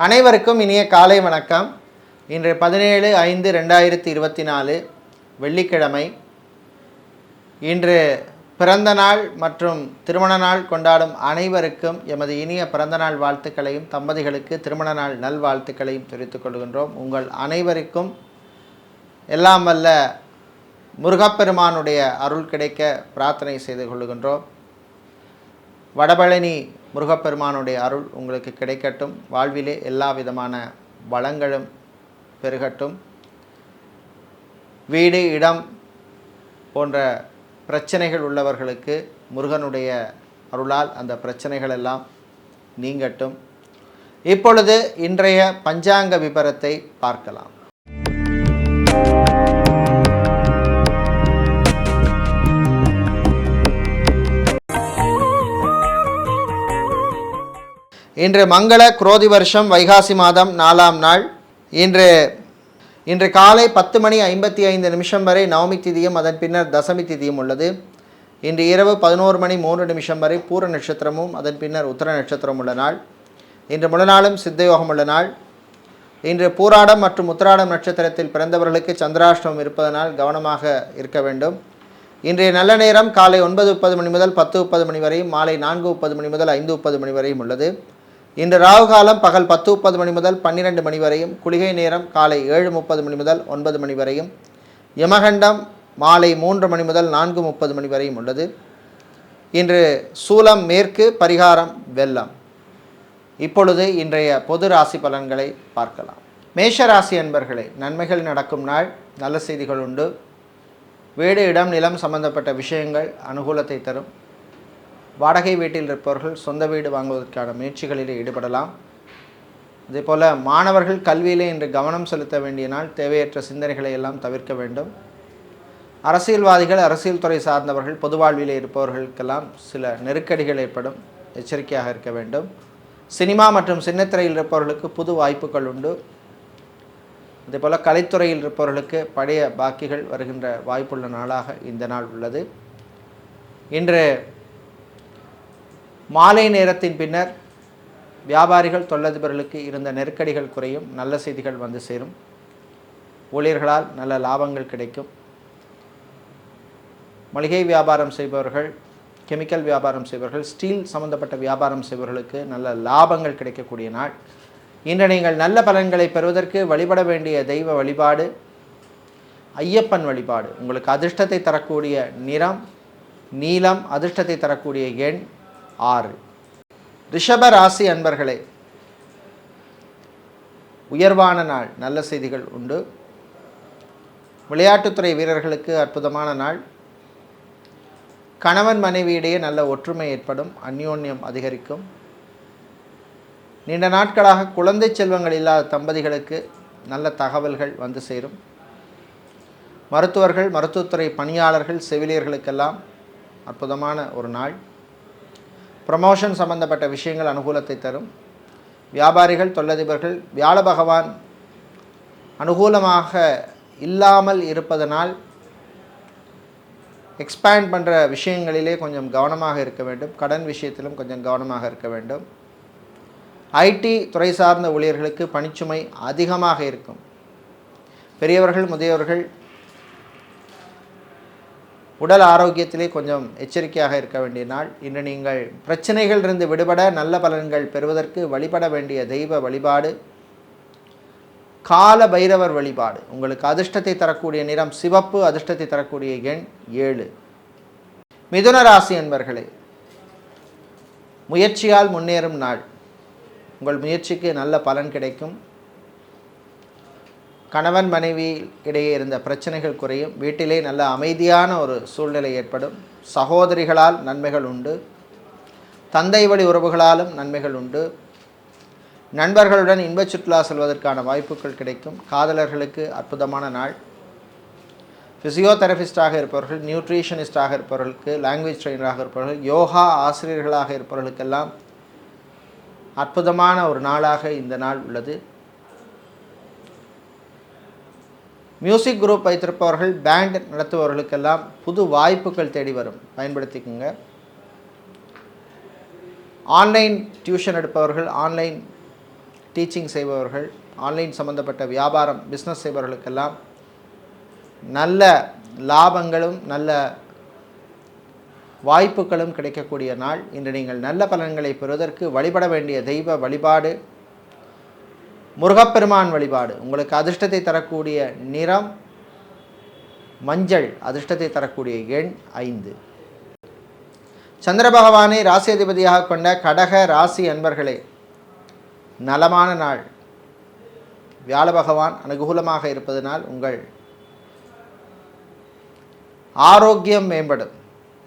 அனைவருக்கும் இனிய காலை வணக்கம். இன்று 17/5/2024 வெள்ளிக்கிழமை. இன்று பிறந்த நாள் மற்றும் திருமண நாள் கொண்டாடும் அனைவருக்கும் எமது இனிய பிறந்தநாள் வாழ்த்துக்களையும் தம்பதிகளுக்கு திருமண நாள் நல்வாழ்த்துக்களையும் தெரிவித்துக் கொள்கின்றோம். உங்கள் அனைவருக்கும் எல்லாம் வல்ல முருகப்பெருமானுடைய அருள் கிடைக்க பிரார்த்தனை செய்து கொள்கின்றோம். வடபழனி முருகப்பெருமானுடைய அருள் உங்களுக்கு கிடைக்கட்டும். வாழ்விலே எல்லா விதமான வளங்களும் பெருகட்டும். வீடு இடம் போன்ற பிரச்சனைகள் உள்ளவர்களுக்கு முருகனுடைய அருளால் அந்த பிரச்சனைகள் எல்லாம் நீங்கட்டும். இப்பொழுது இன்றைய பஞ்சாங்க விபரத்தை பார்க்கலாம். இன்று மங்கள குரோதி வருஷம் வைகாசி மாதம் 4ஆம் நாள். இன்று காலை 10:55 வரை நவமி திதியும் அதன் பின்னர் தசமி திதியும் உள்ளது. இன்று இரவு 11:03 வரை பூர நட்சத்திரமும் அதன் பின்னர் உத்தர நட்சத்திரம் உள்ள நாள். இன்று முழு நாளும் சித்தயோகம் உள்ள நாள். இன்று பூராடம் மற்றும் உத்திராடம் நட்சத்திரத்தில் பிறந்தவர்களுக்கு சந்திராஷ்டமம் இருப்பதனால் கவனமாக இருக்க வேண்டும். இன்றைய நல்ல நேரம் காலை 9:30 முதல் 10:30 வரையும், மாலை 4:30 முதல் 5:30 வரையும் உள்ளது. இன்று ராகு காலம் பகல் 10:30 முதல் 12 வரையும், குளிகை நேரம் காலை 7:30 முதல் 9 வரையும், யமகண்டம் மாலை 3 முதல் 4:30 வரையும் உள்ளது. இன்று சூலம் மேற்கு, பரிகாரம் வெள்ளம். இப்பொழுது இன்றைய பொது ராசி பலன்களை பார்க்கலாம். மேஷ ராசி அன்பர்களே, நன்மைகள் நடக்கும் நாள். நல்ல செய்திகள் உண்டு. வீடு இடம் நிலம் சம்பந்தப்பட்ட விஷயங்கள் அனுகூலத்தை தரும். வாடகை வீட்டில் இருப்பவர்கள் சொந்த வீடு வாங்குவதற்கான முயற்சிகளில் ஈடுபடலாம். அதேபோல் மாணவர்கள் கல்வியிலே இன்று கவனம் செலுத்த வேண்டிய நாள். தேவையற்ற சிந்தனைகளை எல்லாம் தவிர்க்க வேண்டும். அரசியல்வாதிகள், அரசியல் துறை சார்ந்தவர்கள், பொது வாழ்விலே இருப்பவர்களுக்கெல்லாம் சில நெருக்கடிகள் ஏற்படும். எச்சரிக்கையாக இருக்க வேண்டும். சினிமா மற்றும் சின்னத்திரையில் இருப்பவர்களுக்கு புது வாய்ப்புகள் உண்டு. அதேபோல் கலைத்துறையில் இருப்பவர்களுக்கு பழைய பாக்கிகள் வருகின்ற வாய்ப்புள்ள நாளாக இந்த நாள் உள்ளது. இன்று மாலை நேரத்தின் பின்னர் வியாபாரிகள், தொழிலதிபர்களுக்கு இருந்த நெருக்கடிகள் குறையும். நல்ல செய்திகள் வந்து சேரும். ஊழியர்களால் நல்ல லாபங்கள் கிடைக்கும். மளிகை வியாபாரம் செய்பவர்கள், கெமிக்கல் வியாபாரம் செய்பவர்கள், ஸ்டீல் சம்பந்தப்பட்ட வியாபாரம் செய்பவர்களுக்கு நல்ல லாபங்கள் கிடைக்கக்கூடிய நாள். இன்று நீங்கள் நல்ல பலன்களை பெறுவதற்கு வழிபட வேண்டிய தெய்வ வழிபாடு ஐயப்பன் வழிபாடு. உங்களுக்கு அதிர்ஷ்டத்தை தரக்கூடிய நிறம் நீலம், அதிர்ஷ்டத்தை தரக்கூடிய எண் 6. ரிஷப ராசி அன்பர்களே, உயர்வான நாள். நல்ல செய்திகள் உண்டு. விளையாட்டுத்துறை வீரர்களுக்கு அற்புதமான நாள். கணவன் மனைவியிடையே நல்ல ஒற்றுமை ஏற்படும். அந்யோன்யம் அதிகரிக்கும். நீண்ட நாட்களாக குழந்தை செல்வங்கள் இல்லாத தம்பதிகளுக்கு நல்ல தகவல்கள் வந்து சேரும். மருத்துவர்கள், மருத்துவத்துறை பணியாளர்கள், செவிலியர்களுக்கெல்லாம் அற்புதமான ஒரு நாள். ப்ரமோஷன் சம்பந்தப்பட்ட விஷயங்கள் அனுகூலத்தை தரும். வியாபாரிகள், தொழிலதிபர்கள், வியாழ பகவான் அனுகூலமாக இல்லாமல் இருப்பதனால் எக்ஸ்பேண்ட் பண்ணுற விஷயங்களிலே கொஞ்சம் கவனமாக இருக்க வேண்டும். கடன் விஷயத்திலும் கொஞ்சம் கவனமாக இருக்க வேண்டும். ஐடி துறை சார்ந்த ஊழியர்களுக்கு பணிச்சுமை அதிகமாக இருக்கும். பெரியவர்கள், முதியவர்கள் உடல் ஆரோக்கியத்திலே கொஞ்சம் எச்சரிக்கையாக இருக்க வேண்டிய நாள். இன்று நீங்கள் பிரச்சனைகளிலிருந்து விடுபட நல்ல பலன்கள் பெறுவதற்கு வழிபட வேண்டிய தெய்வ வழிபாடு கால பைரவர் வழிபாடு. உங்களுக்கு அதிர்ஷ்டத்தை தரக்கூடிய நிறம் சிவப்பு, அதிர்ஷ்டத்தை தரக்கூடிய எண் 7. மிதுன ராசி அன்பர்களே, முயற்சியால் முன்னேறும் நாள். உங்கள் முயற்சிக்கு நல்ல பலன் கிடைக்கும். கணவன் மனைவி இடையே இருந்த பிரச்சனைகள் குறையும். வீட்டிலே நல்ல அமைதியான ஒரு சூழ்நிலை ஏற்படும். சகோதரிகளால் நன்மைகள் உண்டு. தந்தை வழி உறவுகளாலும் நன்மைகள் உண்டு. நண்பர்களுடன் இன்ப சுற்றுலா செல்வதற்கான வாய்ப்புகள் கிடைக்கும். காதலர்களுக்கு அற்புதமான நாள். ஃபிசியோதெரபிஸ்டாக இருப்பவர்கள், நியூட்ரிஷனிஸ்டாக இருப்பவர்களுக்கு, லாங்குவேஜ் ட்ரெயினராக இருப்பவர்கள், யோகா ஆசிரியர்களாக இருப்பவர்களுக்கெல்லாம் அற்புதமான ஒரு நாளாக இந்த நாள் உள்ளது. மியூசிக் குரூப் வைத்திருப்பவர்கள், பேண்ட் நடத்துபவர்களுக்கெல்லாம் புது வாய்ப்புகள் தேடி வரும். பயன்படுத்திக்கோங்க. ஆன்லைன் டியூஷன் எடுப்பவர்கள், ஆன்லைன் டீச்சிங் செய்பவர்கள், ஆன்லைன் சம்பந்தப்பட்ட வியாபாரம் பிஸ்னஸ் செய்பவர்களுக்கெல்லாம் நல்ல லாபங்களும் நல்ல வாய்ப்புகளும் கிடைக்கக்கூடிய நாள். இன்று நீங்கள் நல்ல பலன்களை பெறுவதற்கு வழிபட வேண்டிய தெய்வ வழிபாடு முருகப்பெருமான் வழிபாடு. உங்களுக்கு அதிர்ஷ்டத்தை தரக்கூடிய நிறம் மஞ்சள், அதிர்ஷ்டத்தை தரக்கூடிய எண் 5. சந்திர பகவானை ராசி அதிபதியாக கொண்ட கடக ராசி அன்பர்களே, நலமான நாள். வியாழ பகவான் அனுகூலமாக இருப்பதனால் உங்கள் ஆரோக்கியம் மேம்படும்.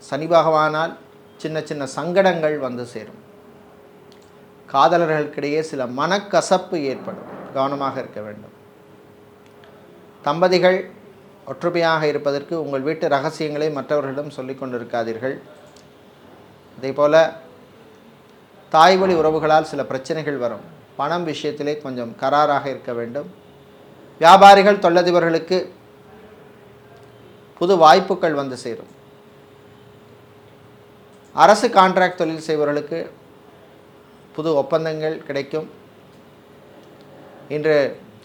சனி பகவானால் சின்ன சின்ன சங்கடங்கள் வந்து சேரும். காதலர்களுக்கிடையே சில மனக்கசப்பு ஏற்படும், கவனமாக இருக்க வேண்டும். தம்பதிகள் ஒற்றுமையாக இருப்பதற்கு உங்கள் வீட்டு ரகசியங்களை மற்றவர்களிடம் சொல்லிக் கொண்டிருக்காதீர்கள். அதேபோல் தாய் வழி உறவுகளால் சில பிரச்சனைகள் வரும். பணம் விஷயத்திலே கொஞ்சம் கராராக இருக்க வேண்டும். வியாபாரிகள் தொழிலதிபர்களுக்கு புது வாய்ப்புகள் வந்து சேரும். அரசு கான்ட்ராக்ட் தொழில் செய்பவர்களுக்கு புது ஒப்பந்தங்கள் கிடைக்கும். இன்று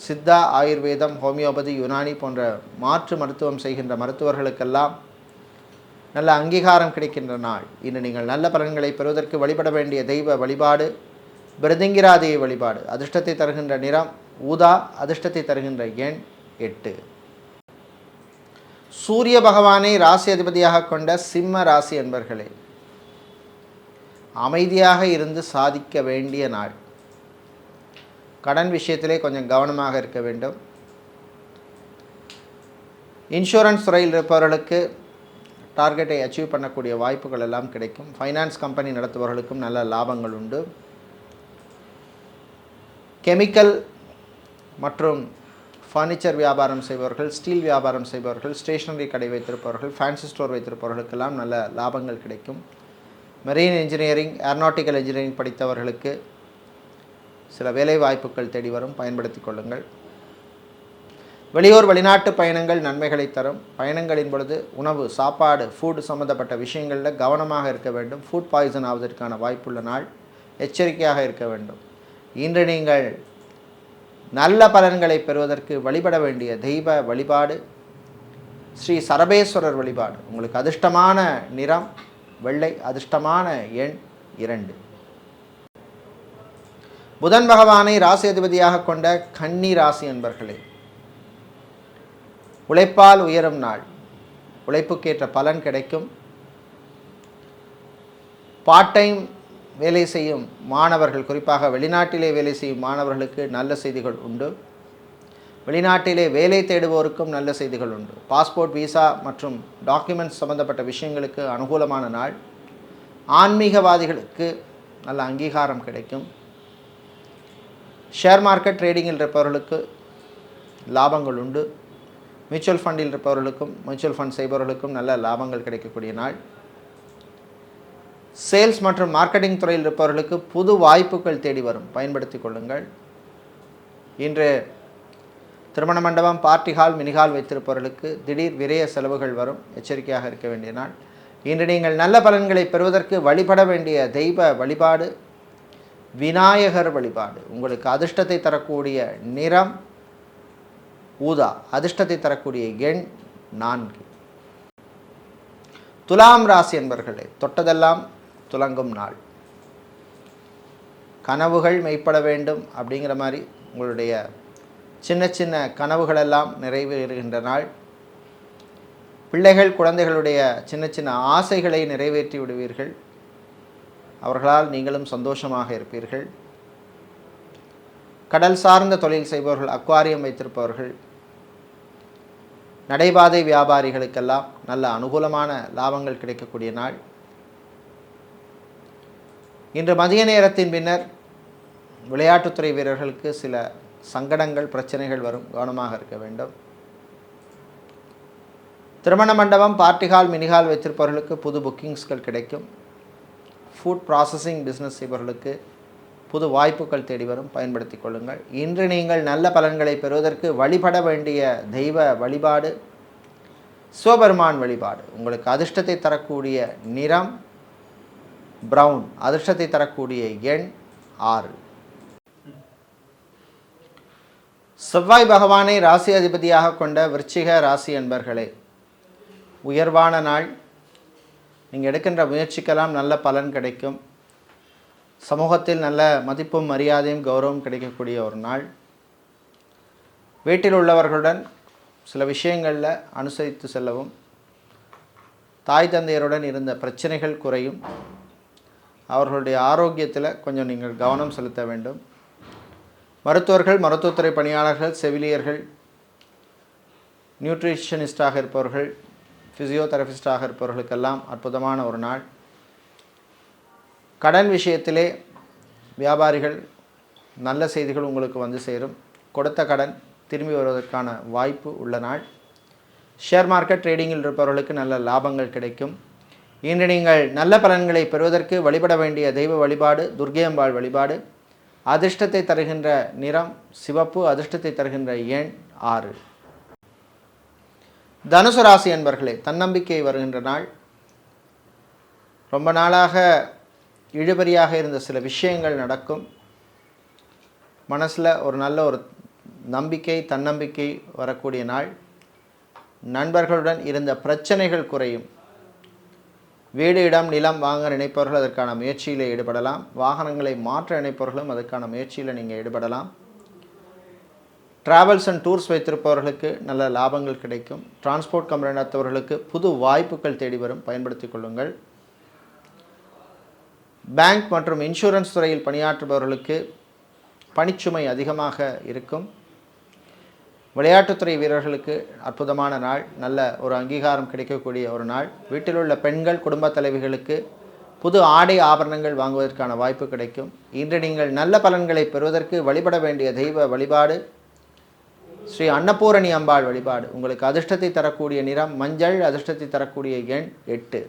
சித்தா, ஆயுர்வேதம், ஹோமியோபதி, யுனானி போன்ற மாற்று மருத்துவம் செய்கின்ற மருத்துவர்களுக்கெல்லாம் நல்ல அங்கீகாரம் கிடைக்கின்ற நாள். இன்று நீங்கள் நல்ல பலன்களை பெறுவதற்கு வழிபட வேண்டிய தெய்வ வழிபாடு பிருதிங்கிராதேவி வழிபாடு. அதிர்ஷ்டத்தை தருகின்ற நிறம் ஊதா, அதிர்ஷ்டத்தை தருகின்ற எண் 8. சூரிய பகவானை ராசி அதிபதியாக கொண்ட சிம்ம ராசி என்பர்களே, அமைதியாக இருந்து சாதிக்க வேண்டிய நாள். கடன் விஷயத்திலே கொஞ்சம் கவனமாக இருக்க வேண்டும். இன்சூரன்ஸ் துறையில் இருப்பவர்களுக்கு டார்கெட்டை அச்சீவ் பண்ணக்கூடிய வாய்ப்புகள் எல்லாம் கிடைக்கும். ஃபைனான்ஸ் கம்பெனி நடத்துபவர்களுக்கும் நல்ல லாபங்கள் உண்டு. கெமிக்கல் மற்றும் ஃபர்னிச்சர் வியாபாரம் செய்பவர்கள், ஸ்டீல் வியாபாரம் செய்பவர்கள், ஸ்டேஷனரி கடை வைத்திருப்பவர்கள், ஃபேன்சி ஸ்டோர் வைத்திருப்பவர்களுக்கெல்லாம் நல்ல லாபங்கள் கிடைக்கும். மெரீன் இன்ஜினியரிங், ஏரோநாட்டிக்கல் இன்ஜினியரிங் படித்தவர்களுக்கு சில வேலை வாய்ப்புகள் தேடி வரும், பயன்படுத்தி கொள்ளுங்கள். வெளியூர் வெளிநாட்டு பயணங்கள் நன்மைகளை தரும். பயணங்களின் பொழுது உணவு, சாப்பாடு, ஃபுட் சம்மந்தப்பட்ட விஷயங்களில் கவனமாக இருக்க வேண்டும். ஃபுட் பாய்சன் ஆவதற்கான வாய்ப்புள்ள நாள், எச்சரிக்கையாக இருக்க வேண்டும். இன்று நீங்கள் நல்ல பலன்களை பெறுவதற்கு வழிபட வேண்டிய தெய்வ வழிபாடு ஸ்ரீ சரபேஸ்வரர் வழிபாடு. உங்களுக்கு அதிர்ஷ்டமான நிறம் வெள்ளை, அதிர்ஷ்டமான எண் 2. புதன் பகவானை ராசி அதிபதியாக கொண்ட கன்னி ராசி என்பர்களே, உழைப்பால் உயரும் நாள். உழைப்புக்கேற்ற பலன் கிடைக்கும். பார்ட் டைம் வேலை செய்யும் மாணவர்கள், குறிப்பாக வெளிநாட்டிலே வேலை செய்யும் மாணவர்களுக்கு நல்ல செய்திகள் உண்டு. வெளிநாட்டிலே வேலை தேடுவோருக்கும் நல்ல செய்திகள் உண்டு. பாஸ்போர்ட், விசா மற்றும் டாக்குமெண்ட்ஸ் சம்பந்தப்பட்ட விஷயங்களுக்கு அனுகூலமான நாள். ஆன்மீகவாதிகளுக்கு நல்ல அங்கீகாரம் கிடைக்கும். ஷேர் மார்க்கெட் ட்ரேடிங்கில் இருப்பவர்களுக்கு லாபங்கள் உண்டு. மியூச்சுவல் ஃபண்டில் இருப்பவர்களுக்கும் மியூச்சுவல் ஃபண்ட் செய்பவர்களுக்கும் நல்ல லாபங்கள் கிடைக்கக்கூடிய நாள். சேல்ஸ் மற்றும் மார்க்கெட்டிங் துறையில் இருப்பவர்களுக்கு புது வாய்ப்புகள் தேடி வரும், பயன்படுத்தி கொள்ளுங்கள். இன்று திருமண மண்டபம், பார்ட்டி ஹால், மினிஹால் வைத்திருப்பவர்களுக்கு திடீர் விரய செலவுகள் வரும், எச்சரிக்கையாக இருக்க வேண்டிய நாள். இன்று நீங்கள் நல்ல பலன்களை பெறுவதற்கு வழிபட வேண்டிய தெய்வ வழிபாடு விநாயகர் வழிபாடு. உங்களுக்கு அதிர்ஷ்டத்தை தரக்கூடிய நிறம் ஊதா, அதிர்ஷ்டத்தை தரக்கூடிய எண் 4. துலாம் ராசி என்பர்களே, தொட்டதெல்லாம் துலங்கும் நாள். கனவுகள் மெய்ப்பட வேண்டும் அப்படிங்கிற மாதிரி உங்களுடைய சின்ன சின்ன கனவுகளெல்லாம் நிறைவேறுகின்ற நாள். பிள்ளைகள், குழந்தைகளுடைய சின்ன சின்ன ஆசைகளை நிறைவேற்றி விடுவீர்கள். அவர்களால் நீங்களும் சந்தோஷமாக இருப்பீர்கள். கடல் சார்ந்த தொழில் செய்பவர்கள், அக்வாரியம் வைத்திருப்பவர்கள், நடைபாதை வியாபாரிகளுக்கெல்லாம் நல்ல அனுகூலமான லாபங்கள் கிடைக்கக்கூடிய நாள். இன்று மதிய நேரத்தின் பின்னர் விளையாட்டுத்துறை வீரர்களுக்கு சில சங்கடங்கள், பிரச்சனைகள் வரும், கவனமாக இருக்க வேண்டும். திருமண மண்டபம், பார்ட்டி ஹால், மினிஹால் வைத்திருப்பவர்களுக்கு புது புக்கிங்ஸ்கள் கிடைக்கும். ஃபுட் ப்ராசஸிங் பிஸ்னஸ் செய்பவர்களுக்கு புது வாய்ப்புகள் தேடி வரும், பயன்படுத்தி கொள்ளுங்கள். இன்று நீங்கள் நல்ல பலன்களை பெறுவதற்கு வழிபட வேண்டிய தெய்வ வழிபாடு சிவபெருமான் வழிபாடு. உங்களுக்கு அதிர்ஷ்டத்தை தரக்கூடிய நிறம் பிரவுன், அதிர்ஷ்டத்தை தரக்கூடிய எண் 6. செவ்வாய் பகவானை ராசி அதிபதியாக கொண்ட விருச்சிக ராசி அன்பர்களே, உயர்வான நாள். நீங்கள் எடுக்கின்ற முயற்சிக்கெல்லாம் நல்ல பலன் கிடைக்கும். சமூகத்தில் நல்ல மதிப்பும் மரியாதையும் கௌரவம் கிடைக்கக்கூடிய ஒரு நாள். வீட்டில் உள்ளவர்களுடன் சில விஷயங்களில் அனுசரித்து செல்லவும், தாய் தந்தையருடன் இருந்த பிரச்சனைகள் குறையும். அவர்களுடைய ஆரோக்கியத்தில் கொஞ்சம் நீங்கள் கவனம் செலுத்த வேண்டும். மருத்துவர்கள், மருத்துவத்துறை பணியாளர்கள், செவிலியர்கள், நியூட்ரிஷனிஸ்டாக இருப்பவர்கள், ஃபிசியோதெரபிஸ்டாக இருப்பவர்களுக்கெல்லாம் அற்புதமான ஒரு நாள். கடன் விஷயத்திலே வியாபாரிகள் நல்ல செய்திகள் உங்களுக்கு வந்து சேரும். கொடுத்த கடன் திரும்பி வருவதற்கான வாய்ப்பு உள்ள நாள். ஷேர் மார்க்கெட் ட்ரேடிங்கில் இருப்பவர்களுக்கு நல்ல லாபங்கள் கிடைக்கும். இன்று நீங்கள் நல்ல பலன்களை பெறுவதற்கு வழிபட வேண்டிய தெய்வ வழிபாடு துர்க்கை அம்பாள் வழிபாடு. அதிர்ஷ்டத்தை தருகின்ற நிறம் சிவப்பு. அதிர்ஷ்டத்தை தருகின்ற எண் 6. தனுசு ராசி அன்பர்களே, தன்னம்பிக்கை வருகின்ற நாள். ரொம்ப நாளாக இழுபறியாக இருந்த சில விஷயங்கள் நடக்கும். மனசில் ஒரு நல்ல ஒரு நம்பிக்கை, தன்னம்பிக்கை வரக்கூடிய நாள். நண்பர்களுடன் இருந்த பிரச்சனைகள் குறையும். வீடு, இடம், நிலம் வாங்க நினைப்பவர்கள் அதற்கான முயற்சியில் ஈடுபடலாம். வாகனங்களை மாற்ற நினைப்பவர்களும் அதற்கான முயற்சியில் நீங்கள் ஈடுபடலாம். ட்ராவல்ஸ் அண்ட் டூர்ஸ் வைத்திருப்பவர்களுக்கு நல்ல லாபங்கள் கிடைக்கும். டிரான்ஸ்போர்ட் கம்பெனி நடத்துபவர்களுக்கு புது வாய்ப்புகள் தேடி வரும், பயன்படுத்திக் கொள்ளுங்கள். பேங்க் மற்றும் இன்சூரன்ஸ் துறையில் பணியாற்றுபவர்களுக்கு பணிச்சுமை அதிகமாக இருக்கும். விளையாட்டுத்துறை வீரர்களுக்கு அற்புதமான நாள். நல்ல ஒரு அங்கீகாரம் கிடைக்கக்கூடிய ஒரு நாள். வீட்டில் உள்ள பெண்கள், குடும்ப தலைவிகளுக்கு புது ஆடை ஆபரணங்கள் வாங்குவதற்கான வாய்ப்பு கிடைக்கும். இன்று நீங்கள் நல்ல பலன்களை பெறுவதற்கு வழிபட வேண்டிய தெய்வ வழிபாடு ஸ்ரீ அன்னபூரணி அம்பாள் வழிபாடு. உங்களுக்கு அதிர்ஷ்டத்தை தரக்கூடிய நிறம் மஞ்சள். அதிர்ஷ்டத்தை தரக்கூடிய எண் 8.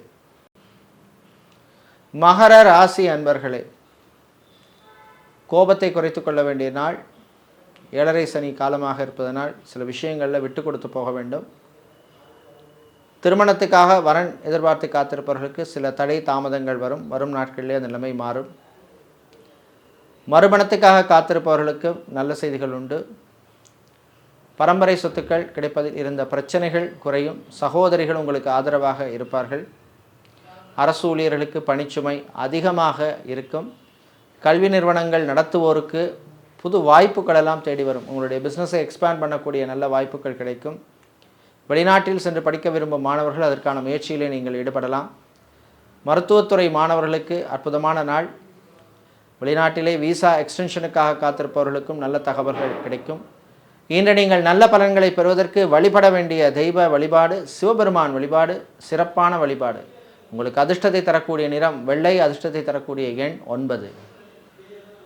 மகர ராசி அன்பர்களே, கோபத்தை குறைத்து கொள்ள வேண்டிய நாள். 7.5 சனி காலமாக இருப்பதனால் சில விஷயங்களில் விட்டு கொடுத்து போக வேண்டும். திருமணத்துக்காக வரன் எதிர்பார்த்து காத்திருப்பவர்களுக்கு சில தடை தாமதங்கள் வரும் நாட்களிலே அந்த நிலைமை மாறும். மறுமணத்துக்காக காத்திருப்பவர்களுக்கு நல்ல செய்திகள் உண்டு. பரம்பரை சொத்துக்கள் கிடைப்பதில் இருந்த பிரச்சனைகள் குறையும். சகோதரிகள் உங்களுக்கு ஆதரவாக இருப்பார்கள். அரசு ஊழியர்களுக்கு பணிச்சுமை அதிகமாக இருக்கும். கல்வி நிறுவனங்கள் நடத்துவோருக்கு புது வாய்ப்புகள் எல்லாம் தேடி வரும். உங்களுடைய பிஸ்னஸை எக்ஸ்பேண்ட் பண்ணக்கூடிய நல்ல வாய்ப்புகள் கிடைக்கும். வெளிநாட்டில் சென்று படிக்க விரும்பும் மாணவர்கள் அதற்கான முயற்சியிலே நீங்கள் ஈடுபடலாம். மருத்துவத்துறை மாணவர்களுக்கு அற்புதமான நாள். வெளிநாட்டிலே விசா எக்ஸ்டென்ஷனுக்காக காத்திருப்பவர்களுக்கும் நல்ல தகவல்கள் கிடைக்கும். இன்று நீங்கள் நல்ல பலன்களை பெறுவதற்கு வழிபட வேண்டிய தெய்வ வழிபாடு சிவபெருமான் வழிபாடு, சிறப்பான வழிபாடு. உங்களுக்கு அதிர்ஷ்டத்தை தரக்கூடிய நிறம் வெள்ளை. அதிர்ஷ்டத்தை தரக்கூடிய எண் 9.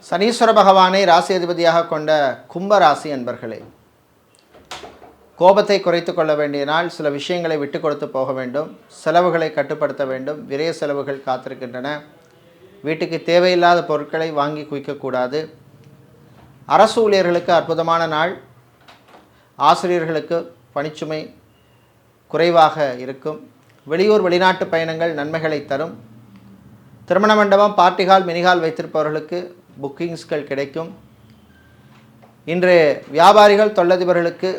சனீஸ்வர பகவானை ராசி அதிபதியாக கொண்ட கும்ப ராசி அன்பர்களே, கோபத்தை குறைத்து கொள்ள வேண்டிய நாள். சில விஷயங்களை விட்டு கொடுத்து போக வேண்டும். செலவுகளை கட்டுப்படுத்த வேண்டும். விரைய செலவுகள் காத்திருக்கின்றன. வீட்டுக்கு தேவையில்லாத பொருட்களை வாங்கி குவிக்கக்கூடாது. அரசு ஊழியர்களுக்கு அற்புதமான நாள். ஆசிரியர்களுக்கு பணிச்சுமை குறைவாக இருக்கும். வெளியூர் வெளிநாட்டு பயணங்கள் நன்மைகளை தரும். திருமண மண்டபம், பார்ட்டிகால், மினிகால் வைத்திருப்பவர்களுக்கு புக்கிங்ஸ்கள் கிடைக்கும். இன்று வியாபாரிகள், தொழிலதிபர்களுக்கு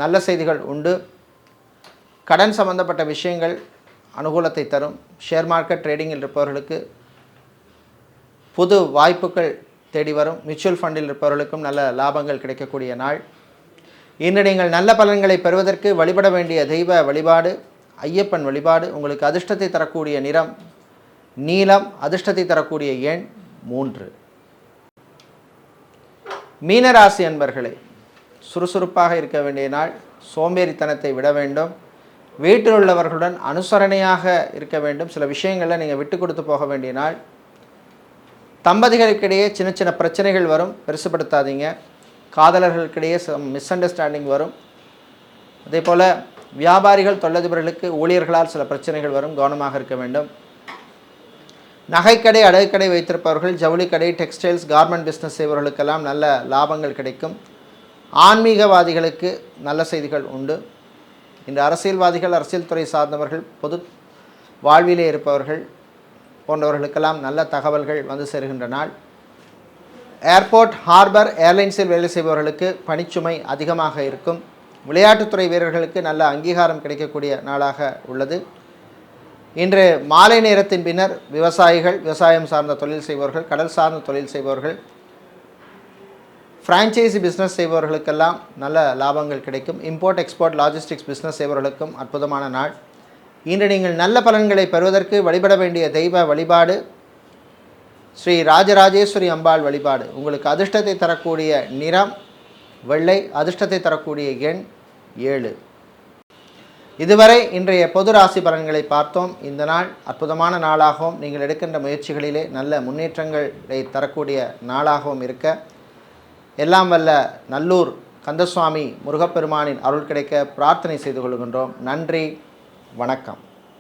நல்ல செய்திகள் உண்டு. கடன் சம்பந்தப்பட்ட விஷயங்கள் அனுகூலத்தை தரும். ஷேர் மார்க்கெட் ட்ரேடிங்கில் இருப்பவர்களுக்கு புது வாய்ப்புகள் தேடி வரும். மியூச்சுவல் ஃபண்டில் இருப்பவர்களுக்கும் நல்ல லாபங்கள் கிடைக்கக்கூடிய நாள். இன்று நீங்கள் நல்ல பலன்களை பெறுவதற்கு வழிபட வேண்டிய தெய்வ வழிபாடு ஐயப்பன் வழிபாடு. உங்களுக்கு அதிர்ஷ்டத்தை தரக்கூடிய நிறம் நீலம். அதிர்ஷ்டத்தை தரக்கூடிய எண் 3. மீனராசி அன்பர்களே, சுறுசுறுப்பாக இருக்க வேண்டிய நாள். சோம்பேறித்தனத்தை விட வேண்டும். வீட்டில் உள்ளவர்களுடன் அனுசரணையாக இருக்க வேண்டும். சில விஷயங்களில் நீங்கள் விட்டு கொடுத்து போக வேண்டிய நாள். தம்பதிகளுக்கிடையே சின்ன சின்ன பிரச்சனைகள் வரும், பெருசுப்படுத்தாதீங்க. காதலர்களுக்கிடையே மிஸ் அண்டர்ஸ்டாண்டிங் வரும். அதே போல் வியாபாரிகள், தொழிலதிபர்களுக்கு ஊழியர்களால் சில பிரச்சனைகள் வரும், கவனமாக இருக்க வேண்டும். நகைக்கடை, அடகுக்கடை வைத்திருப்பவர்கள், ஜவுளிக்கடை, டெக்ஸ்டைல்ஸ், கார்மெண்ட் பிஸ்னஸ் செய்பவர்களுக்கெல்லாம் நல்ல லாபங்கள் கிடைக்கும். ஆன்மீகவாதிகளுக்கு நல்ல செய்திகள் உண்டு. இன்று அரசியல்வாதிகள், அரசியல் துறை சார்ந்தவர்கள், பொது வாழ்விலே இருப்பவர்கள் போன்றவர்களுக்கெல்லாம் நல்ல தகவல்கள் வந்து சேருகின்ற நாள். ஏர்போர்ட், ஹார்பர், ஏர்லைன்ஸில் வேலை செய்பவர்களுக்கு பணிச்சுமை அதிகமாக இருக்கும். விளையாட்டுத்துறை வீரர்களுக்கு நல்ல அங்கீகாரம் கிடைக்கக்கூடிய நாளாக உள்ளது. இன்று மாலை நேரத்தின் பின்னர் விவசாயிகள், விவசாயம் சார்ந்த தொழில் செய்பவர்கள், கடல் சார்ந்த தொழில் செய்பவர்கள், ஃப்ரான்ச்சைசி பிஸ்னஸ் செய்பவர்களுக்கெல்லாம் நல்ல லாபங்கள் கிடைக்கும். இம்போர்ட், எக்ஸ்போர்ட், லாஜிஸ்டிக்ஸ் பிஸ்னஸ் செய்பவர்களுக்கும் அற்புதமான நாள். இன்று நீங்கள் நல்ல பலன்களை பெறுவதற்கு வழிபட வேண்டிய தெய்வ வழிபாடு ஸ்ரீ ராஜராஜேஸ்வரி அம்பாள் வழிபாடு. உங்களுக்கு அதிர்ஷ்டத்தை தரக்கூடிய நிறம் வெள்ளை, அதிர்ஷ்டத்தை தரக்கூடிய எண் 7. இதுவரை இன்றைய பொது ராசி பலன்களை பார்த்தோம். இந்த நாள் அற்புதமான நாளாகவும் நீங்கள் எடுக்கின்ற முயற்சிகளிலே நல்ல முன்னேற்றங்களை தரக்கூடிய நாளாகவும் இருக்க எல்லாம் வல்ல நல்லூர் கந்தசுவாமி முருகப்பெருமானின் அருள் கிடைக்க பிரார்த்தனை செய்து கொள்கின்றோம். நன்றி, வணக்கம்.